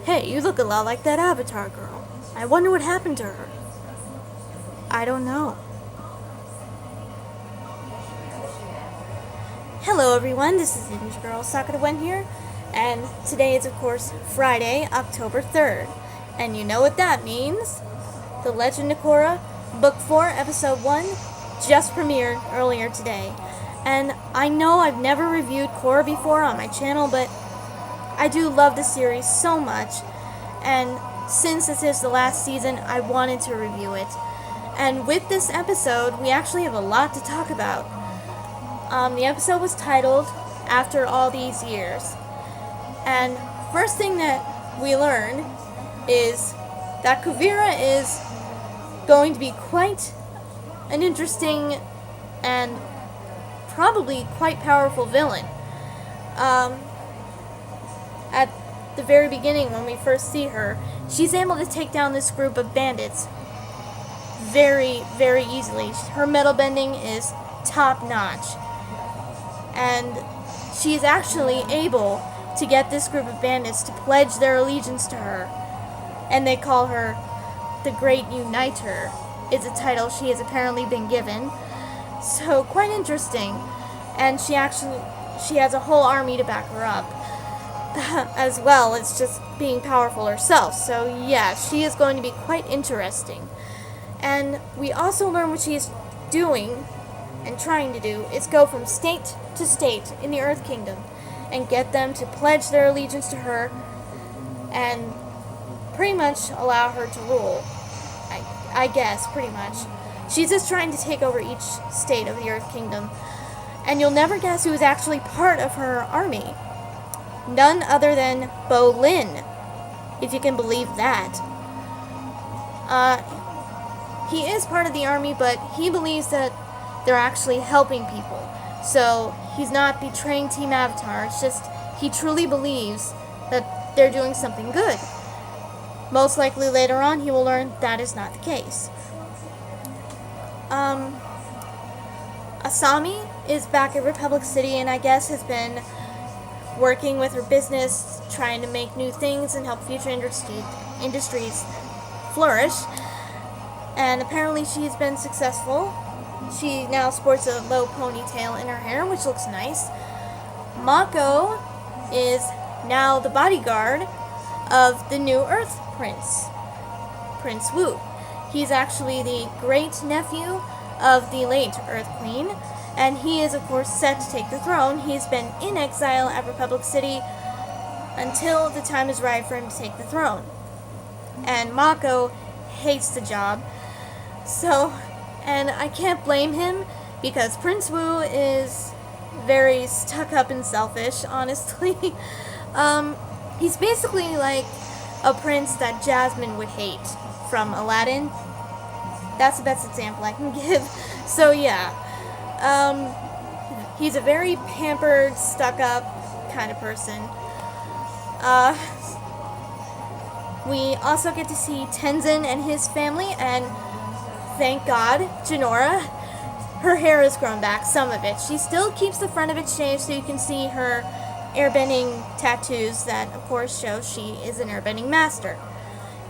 Hey, you look a lot like that Avatar girl. I wonder what happened to her. I don't know. Hello everyone, this is Ninja Girl Sakura here, and today is of course Friday, October 3rd. And you know what that means? The Legend of Korra, Book 4, Episode 1, just premiered earlier today. And I know I've never reviewed Korra before on my channel, but I do love the series so much, and since this is the last season, I wanted to review it. And with this episode, we actually have a lot to talk about. The episode was titled After All These Years. And first thing that we learn is that Kuvira is going to be quite an interesting and probably quite powerful villain. At the very beginning, when we first see her, she's able to take down this group of bandits very, very easily. Her metal bending is top notch. And she's actually able to get this group of bandits to pledge their allegiance to her. And they call her the Great Uniter. It's a title she has apparently been given. So, quite interesting. And she has a whole army to back her up. As well as just being powerful herself. So yeah, she is going to be quite interesting. And we also learn what she is doing and trying to do is go from state to state in the Earth Kingdom and get them to pledge their allegiance to her and pretty much allow her to rule. I guess, pretty much. She's just trying to take over each state of the Earth Kingdom. And you'll never guess who is actually part of her army. None other than Bolin, if you can believe that. He is part of the army, but he believes that they're actually helping people. So he's not betraying Team Avatar. It's just he truly believes that they're doing something good. Most likely later on he will learn that is not the case. Asami is back at Republic City and I guess has been working with her business, trying to make new things and help future industries flourish. And apparently she's been successful. She now sports a low ponytail in her hair, which looks nice. Mako is now the bodyguard of the new Earth Prince, Prince Wu. He's actually the great-nephew of the late Earth Queen, and he is, of course, set to take the throne. He's been in exile at Republic City until the time is right for him to take the throne. And Mako hates the job. So, and I can't blame him, because Prince Wu is very stuck up and selfish, honestly. He's basically like a prince that Jasmine would hate from Aladdin. That's the best example I can give. So, yeah. He's a very pampered, stuck-up kind of person. We also get to see Tenzin and his family, and thank God, Jinora, her hair has grown back, some of it. She still keeps the front of it shaved so you can see her airbending tattoos that, of course, show she is an airbending master.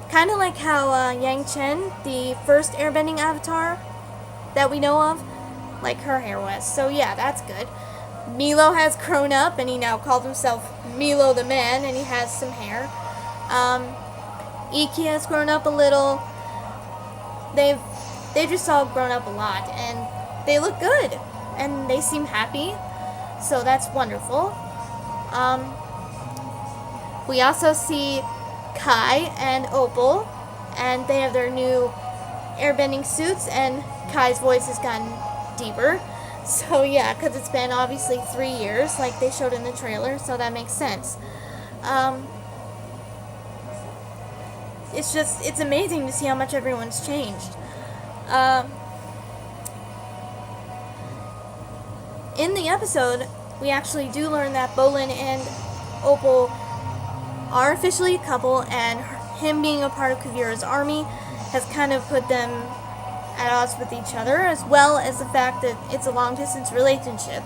Kind of like how Yang Chen, the first airbending avatar that we know of, like her hair was. So yeah, that's good. Milo has grown up and he now calls himself Milo the Man and he has some hair. Iki has grown up a little. They've just all grown up a lot and they look good and they seem happy. So that's wonderful. We also see Kai and Opal and they have their new airbending suits and Kai's voice has gotten deeper. So yeah, because it's been obviously 3 years like they showed in the trailer, so that makes sense. It's amazing to see how much everyone's changed. In the episode, we actually do learn that Bolin and Opal are officially a couple, and him being a part of Kuvira's army has kind of put them at odds with each other, as well as the fact that it's a long-distance relationship.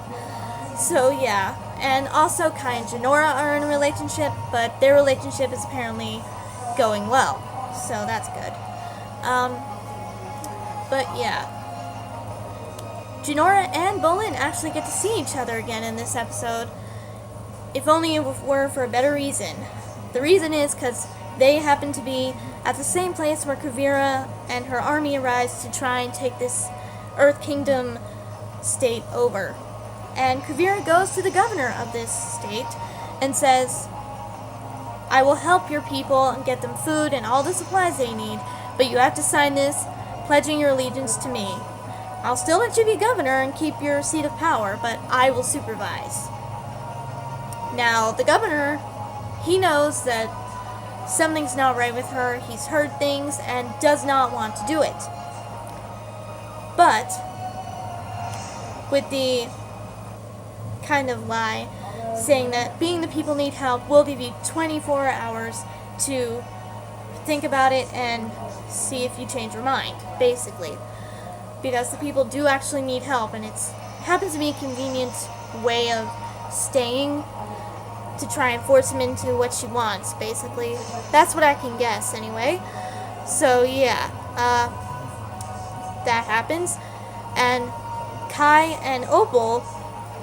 So yeah, And also, Kai and Jinora are in a relationship, but their relationship is apparently going well, so that's good. But yeah, Jinora and Bolin actually get to see each other again in this episode, if only it were for a better reason. The reason is because they happen to be at the same place where Kuvira and her army arrives to try and take this Earth Kingdom state over. And Kuvira goes to the governor of this state and says, I will help your people and get them food and all the supplies they need, but you have to sign this, pledging your allegiance to me. I'll still let you be governor and keep your seat of power, but I will supervise. Now, the governor, he knows that something's not right with her, he's heard things, and does not want to do it. But, with the kind of lie, saying that being the people need help, we'll give you 24 hours to think about it and see if you change your mind, basically. Because the people do actually need help, and it happens to be a convenient way of staying to try and force him into what she wants, basically. That's what I can guess, anyway. So, yeah, that happens, and Kai and Opal,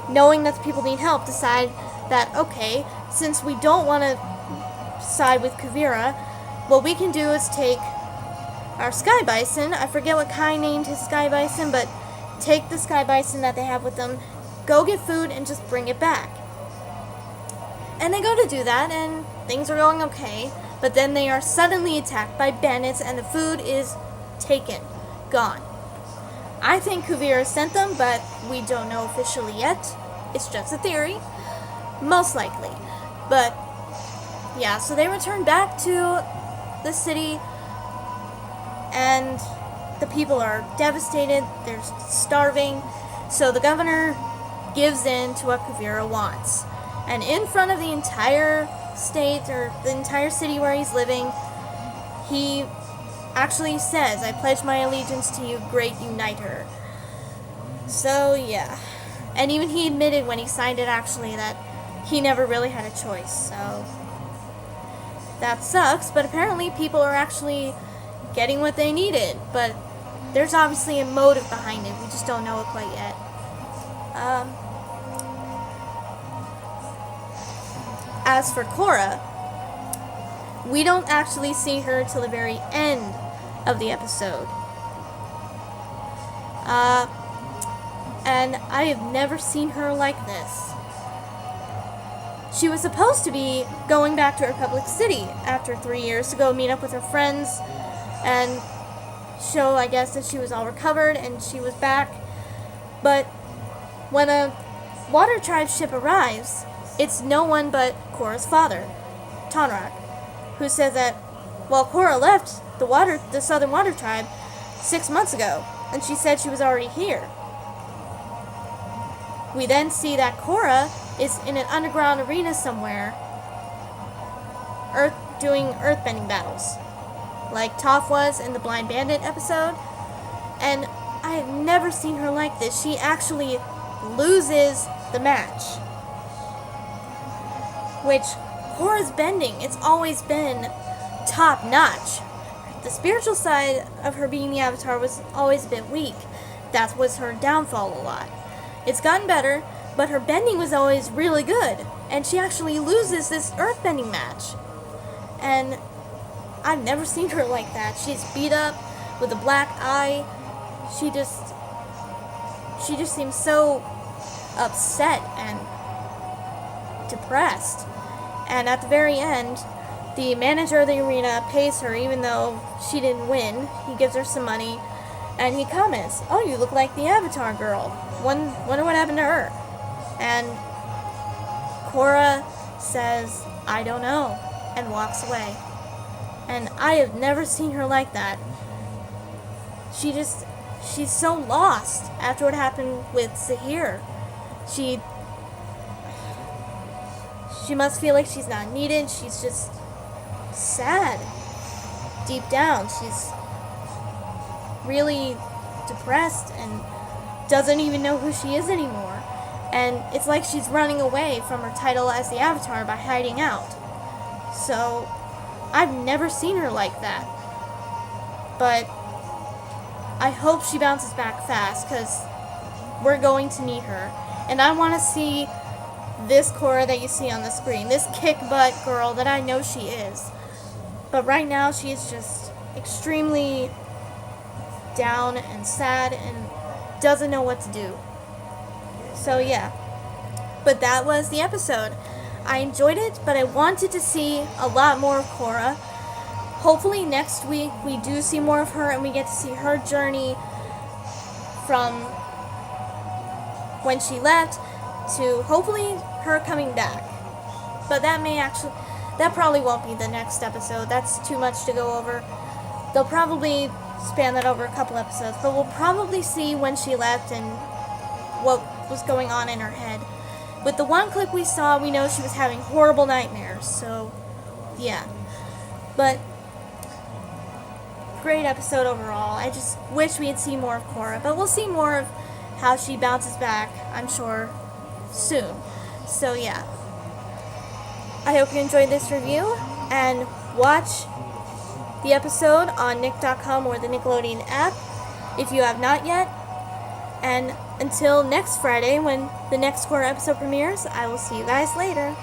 knowing that the people need help, decide that, okay, since we don't want to side with Kuvira, what we can do is take our Sky Bison, I forget what Kai named his Sky Bison, but take the Sky Bison that they have with them, go get food, and just bring it back. And they go to do that, and things are going okay, but then they are suddenly attacked by bandits, and the food is taken, gone. I think Kuvira sent them, but we don't know officially yet. It's just a theory. Most likely. But, yeah, so they return back to the city, and the people are devastated. They're starving. So the governor gives in to what Kuvira wants. And in front of the entire state, or the entire city where he's living, he actually says, I pledge my allegiance to you, great uniter. So, yeah. And even he admitted when he signed it, actually, that he never really had a choice. So, that sucks, but apparently people are actually getting what they needed. But there's obviously a motive behind it. We just don't know it quite yet. As for Korra, we don't actually see her till the very end of the episode. And I have never seen her like this. She was supposed to be going back to Republic City after 3 years to go meet up with her friends and show, I guess, that she was all recovered and she was back. But when a Water Tribe ship arrives, it's no one but Korra's father, Tonrak, who says that, well, Korra left the Southern Water Tribe 6 months ago, and she said she was already here. We then see that Korra is in an underground arena somewhere, doing earthbending battles, like Toph was in the Blind Bandit episode, and I have never seen her like this. She actually loses the match. Which, Korra's bending, it's always been top notch. The spiritual side of her being the Avatar was always a bit weak. That was her downfall a lot. It's gotten better, but her bending was always really good. And she actually loses this earthbending match. And I've never seen her like that. She's beat up with a black eye. She just seems so upset and depressed. And at the very end, the manager of the arena pays her even though she didn't win. He gives her some money, and he comments, "Oh, you look like the Avatar girl. Wonder what happened to her." And Korra says, "I don't know," and walks away. And I have never seen her like that. She's so lost after what happened with Zahir. She must feel like she's not needed. She's just sad. Deep down, she's really depressed and doesn't even know who she is anymore. And it's like she's running away from her title as the Avatar by hiding out. So, I've never seen her like that. But I hope she bounces back fast, because we're going to meet her. And I want to see this Korra that you see on the screen. This kick-butt girl that I know she is. But right now, she is just extremely down and sad and doesn't know what to do. So yeah. But that was the episode. I enjoyed it, but I wanted to see a lot more of Korra. Hopefully next week we do see more of her and we get to see her journey from when she left to hopefully her coming back. But that probably won't be the next episode. That's too much to go over. They'll probably span that over a couple episodes, but we'll probably see when she left and what was going on in her head. With the one clip we saw, we know she was having horrible nightmares, so yeah. But great episode overall. I just wish we had seen more of Korra, but we'll see more of how she bounces back, I'm sure, soon. So yeah. I hope you enjoyed this review, and watch the episode on Nick.com or the Nickelodeon app if you have not yet. And until next Friday, when the next Korra episode premieres, I will see you guys later.